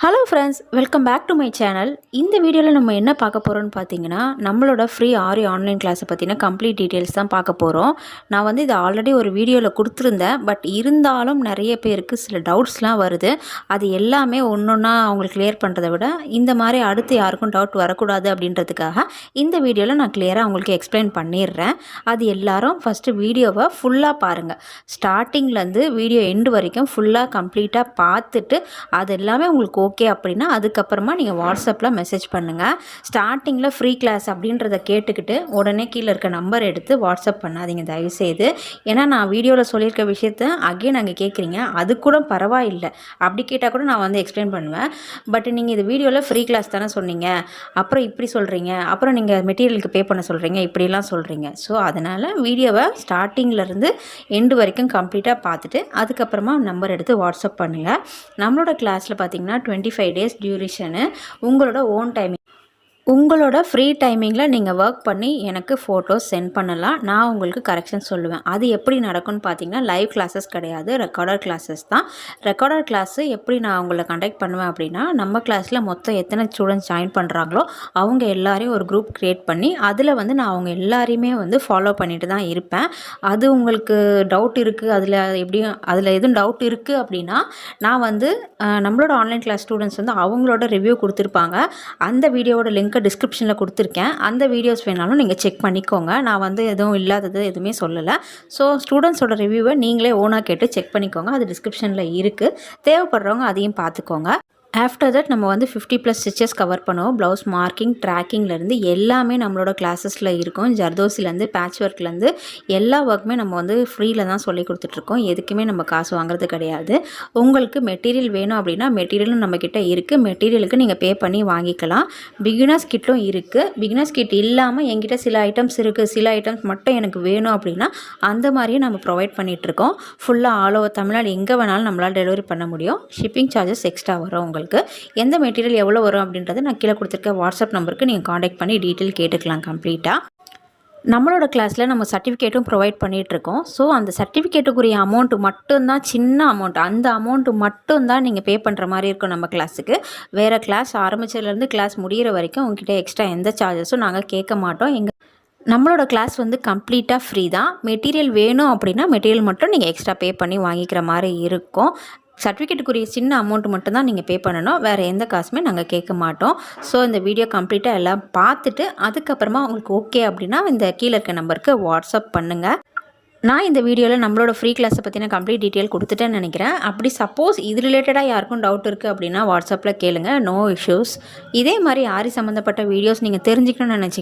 Hello friends, welcome back to my channel. இந்த வீடியோவில் நம்ம என்ன பார்க்க போகிறோம்னு பார்த்தீங்கன்னா, நம்மளோட ஃப்ரீ ஆரி ஆன்லைன் கிளாஸை பற்றின கம்ப்ளீட் டீட்டெயில்ஸ் தான் பார்க்க போகிறோம். நான் வந்து இதை ஆல்ரெடி ஒரு வீடியோவில் கொடுத்துருந்தேன். பட் இருந்தாலும் நிறைய பேருக்கு சில டவுட்ஸ்லாம் வருது. அது எல்லாமே ஒன்றா அவங்களுக்கு கிளியர் பண்ணுறதை விட இந்த மாதிரி அடுத்து யாருக்கும் டவுட் வரக்கூடாது அப்படின்றதுக்காக இந்த வீடியோவில் நான் கிளியராக அவங்களுக்கு எக்ஸ்பிளைன் பண்ணிடுறேன். அது எல்லாரும் ஃபஸ்ட்டு வீடியோவை ஃபுல்லாக பாருங்கள். ஸ்டார்டிங்லேருந்து வீடியோ எண்டு வரைக்கும் ஃபுல்லாக கம்ப்ளீட்டாக பார்த்துட்டு அது எல்லாமே உங்களுக்கு ஓகே அப்படின்னா அதுக்கப்புறமா நீங்கள் வாட்ஸ்அப்பில் மெசேஜ் பண்ணுங்கள். ஸ்டார்டிங்கில் ஃப்ரீ கிளாஸ் அப்படின்றத கேட்டுக்கிட்டு உடனே கீழே இருக்க நம்பர் எடுத்து வாட்ஸ்அப் பண்ணாதீங்க தயவுசெய்து. ஏன்னா நான் வீடியோவில் சொல்லியிருக்க விஷயத்த அகெயின் அங்கே கேட்குறீங்க, அது கூட பரவாயில்லை, அப்படி கேட்டால் கூட நான் வந்து எக்ஸ்பிளைன் பண்ணுவேன். பட் நீங்கள் இது வீடியோவில் ஃப்ரீ கிளாஸ் தானே சொன்னீங்க, அப்புறம் இப்படி சொல்கிறீங்க, அப்புறம் நீங்கள் மெட்டீரியலுக்கு பே பண்ண சொல்கிறீங்க, இப்படிலாம் சொல்கிறீங்க. ஸோ அதனால் வீடியோவை ஸ்டார்டிங்லேருந்து எண்டு வரைக்கும் கம்ப்ளீட்டாக பார்த்துட்டு அதுக்கப்புறமா நம்பர் எடுத்து வாட்ஸ்அப் பண்ணுங்கள். நம்மளோட கிளாஸில் பார்த்தீங்கன்னா 25 days டியூரேஷனு. உங்களோட ஓன் டைமிங், உங்களோட ஃப்ரீ டைமிங்கில் நீங்கள் ஒர்க் பண்ணி எனக்கு ஃபோட்டோஸ் சென்ட் பண்ணலாம். நான் உங்களுக்கு கரெக்ஷன் சொல்லுவேன். அது எப்படி நடக்கும்னு பார்த்தீங்கன்னா, லைவ் கிளாஸஸ் கிடையாது, ரெக்கார்டட் கிளாஸஸ் தான். ரெக்கார்டட் கிளாஸு எப்படி நான் உங்களை கண்டக்ட் பண்ணுவேன் அப்படின்னா, நம்ம கிளாஸில் மொத்தம் எத்தனை ஸ்டூடெண்ட்ஸ் ஜாயின் பண்ணுறாங்களோ அவங்க எல்லாரையும் ஒரு குரூப் க்ரியேட் பண்ணி அதில் வந்து நான் அவங்க எல்லாரையுமே வந்து ஃபாலோ பண்ணிட்டு தான் இருப்பேன். அது உங்களுக்கு டவுட் இருக்குது, அதில் எதுவும் டவுட் இருக்குது அப்படின்னா நான் வந்து நம்மளோட ஆன்லைன் கிளாஸ் ஸ்டூடெண்ட்ஸ் வந்து அவங்களோட ரிவ்யூ கொடுத்துருப்பாங்க. அந்த வீடியோவோட லிங்க் டிஸ்கிரிப்ஷனில் கொடுத்துருக்கேன். அந்த வீடியோஸ் வேணாலும் நீங்கள் செக் பண்ணிக்கோங்க. நான் வந்து எதுவும் இல்லாதது எதுவுமே சொல்லலை. ஸோ ஸ்டூடெண்ட்ஸோட ரிவ்யூவை நீங்களே ஓனாக கேட்டு செக் பண்ணிக்கோங்க. அது டிஸ்கிரிப்ஷனில் இருக்குது. தேவைப்படுறவங்க அதையும் பார்த்துக்கோங்க. ஆஃப்டர் தட் நம்ம வந்து 50+ ஸ்டிச்சஸ் கவர் பண்ணுவோம். ப்ளவுஸ் மார்க்கிங், ட்ராக்கிங்லேருந்து எல்லாமே நம்மளோட கிளாஸஸில் இருக்கும். ஜர்தோசிலேருந்து பேட்ச் ஒர்க்லேருந்து எல்லா ஒர்க்குமே நம்ம வந்து ஃப்ரீயில் தான் சொல்லி கொடுத்துட்ருக்கோம். எதுக்குமே நம்ம காசு வாங்குறது கிடையாது. உங்களுக்கு மெட்டீரியல் வேணும் அப்படின்னா மெட்டீரியலும் நம்மக்கிட்ட இருக்குது. மெட்டீரியலுக்கு நீங்கள் பே பண்ணி வாங்கிக்கலாம். பிகினர்ஸ் கிட்டும் இருக்குது. பிகினர்ஸ் கிட் இல்லாமல் என்கிட்ட சில ஐட்டம்ஸ் இருக்குது, சில ஐட்டம்ஸ் மட்டும் எனக்கு வேணும் அப்படின்னா அந்த மாதிரியும் நம்ம ப்ரொவைட் பண்ணிகிட்ருக்கோம். ஃபுல்லாக ஆல் ஓவர் தமிழ்நாடு எங்கே வேணாலும் நம்மளால் டெலிவரி பண்ண முடியும். ஷிப்பிங் சார்ஜஸ் எக்ஸ்ட்ரா வரும். உங்களுக்கு எந்த மெட்டீரியல் எவ்வளோ வரும் அப்படின்றத நான் கீழே கொடுத்துருக்க வாட்ஸ்அப் நம்பருக்கு நீங்கள் காண்டாக்ட் பண்ணி டீட்டெயில் கேட்டுக்கலாம் கம்ப்ளீட்டாக. நம்மளோட கிளாஸில் நம்ம சர்டிஃபிகேட்டும் ப்ரொவைட் பண்ணிகிட்ருக்கோம். ஸோ அந்த சர்டிஃபிகேட்டுக்குரிய அமௌண்ட்டு மட்டும்தான், சின்ன அமௌண்ட், அந்த அமௌண்ட்டு மட்டும்தான் நீங்கள் பே பண்ணுற மாதிரி இருக்கும் நம்ம கிளாஸுக்கு. வேறு கிளாஸ் ஆரம்பிச்சதுலேருந்து கிளாஸ் முடிகிற வரைக்கும் உங்ககிட்ட எக்ஸ்ட்ரா எந்த சார்ஜஸும் நாங்கள் கேட்க மாட்டோம். நம்மளோட கிளாஸ் வந்து கம்ப்ளீட்டாக ஃப்ரீ தான். மெட்டீரியல் வேணும் அப்படின்னா மெட்டீரியல் மட்டும் நீங்கள் எக்ஸ்ட்ரா பே பண்ணி வாங்கிக்கிற மாதிரி இருக்கும். சர்டிஃபிகேட்டுக்குரிய சின்ன அமௌண்ட் மட்டும் தான் நீங்கள் பே பண்ணணும். வேறு எந்த காசுமே நாங்கள் கேட்க மாட்டோம். ஸோ இந்த வீடியோ கம்ப்ளீட்டாக எல்லாம் பார்த்துட்டு அதுக்கப்புறமா உங்களுக்கு ஓகே அப்படின்னா இந்த கீழே இருக்க நம்பருக்கு வாட்ஸ்அப் பண்ணுங்கள். நான் இந்த வீடியோவில் நம்மளோட ஃப்ரீ கிளாஸை பற்றின கம்ப்ளீட் டீட்டெயில் கொடுத்துட்டேன்னு நினைக்கிறேன். அப்படி சப்போஸ் இது ரிலேட்டடாக யாருக்கும் டவுட் இருக்குது அப்படின்னா வாட்ஸ்அப்பில் கேளுங்க, நோ இஷ்யூஸ். இதே மாதிரி ஆரி சம்மந்தப்பட்ட வீடியோஸ் நீங்கள் தெரிஞ்சுக்கணும்னு நினச்சிங்க